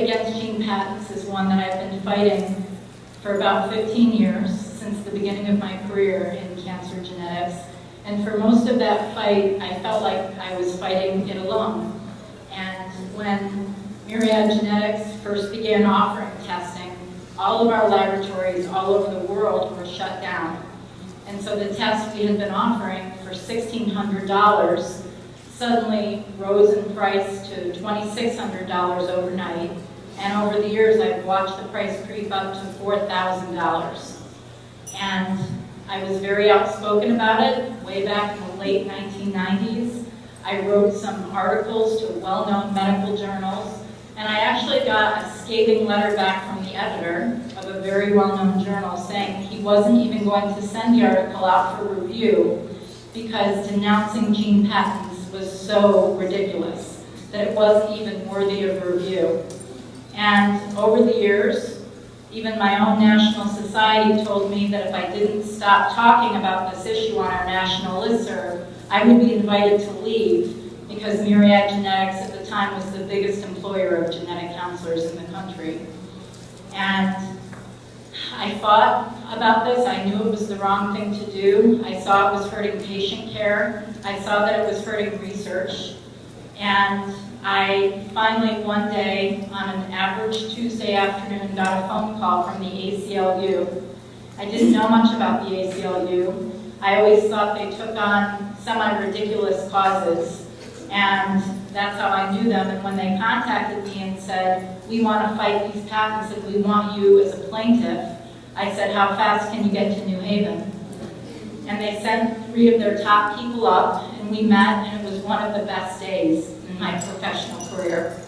against gene patents is one that I've been fighting for about 15 years, since the beginning of my career in cancer genetics. And for most of that fight, I felt like I was fighting it alone. And when Myriad Genetics first began offering testing, all of our laboratories all over the world were shut down. And so the test we had been offering for $1,600 suddenly rose in price to $2,600 overnight. And over the years, I've watched the price creep up to $4,000. And I was very outspoken about it way back in the late 1990s. I wrote some articles to well-known medical journals, and I actually got a scathing letter back from the editor of a very well-known journal saying he wasn't even going to send the article out for review because denouncing gene patents was so ridiculous that it wasn't even worthy of review. And over the years, even my own national society told me that if I didn't stop talking about this issue on our national listserv, I would be invited to leave because Myriad Genetics at the time was the biggest employer of genetic counselors in the country. And I fought about this. I knew it was the wrong thing to do. I saw it was hurting patient care. I saw that it was hurting research. And I finally one day on an average Tuesday afternoon got a phone call from the ACLU. I didn't know much about the ACLU. I always thought they took on semi-ridiculous causes, and that's how I knew them. And when they contacted me and said, we want to fight these patents and we want you as a plaintiff, I said, how fast can you get to New Haven? And they sent 3 of their top people up, and we met, and it was one of the best days in my professional career.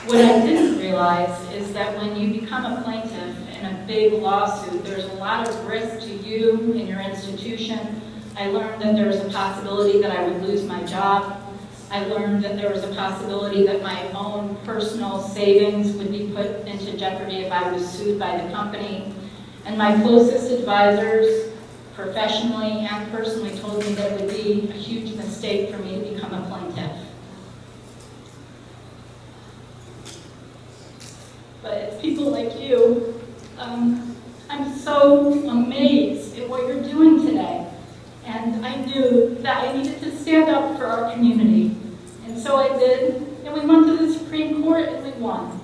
What I didn't realize is that when you become a plaintiff in a big lawsuit, there's a lot of risk to you and your institution. I learned that there was a possibility that I would lose my job. I learned that there was a possibility that my own personal savings would be put into jeopardy if I was sued by the company. And my closest advisors, professionally and personally, told me that it would be a huge mistake for me to become a plaintiff. But it's people like you. I'm so amazed at what you're doing today. And I knew that I needed to stand up for our community. And so I did, and we went to the Supreme Court and we won.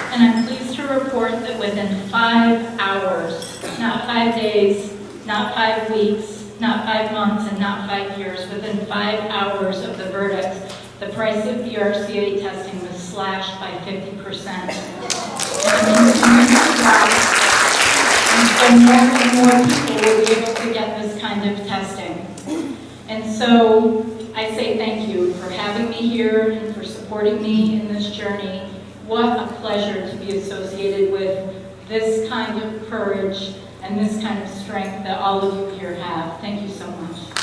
And I'm pleased to report that within 5 hours, not 5 days, not 5 weeks, not 5 months, and not 5 years, within 5 hours of the verdict, the price of BRCA testing was slashed by 50%. And so more and more people will be able to get this kind of testing. And so I say thank you for having me here and for supporting me in this journey. What a pleasure to be associated with this kind of courage and this kind of strength that all of you here have. Thank you so much.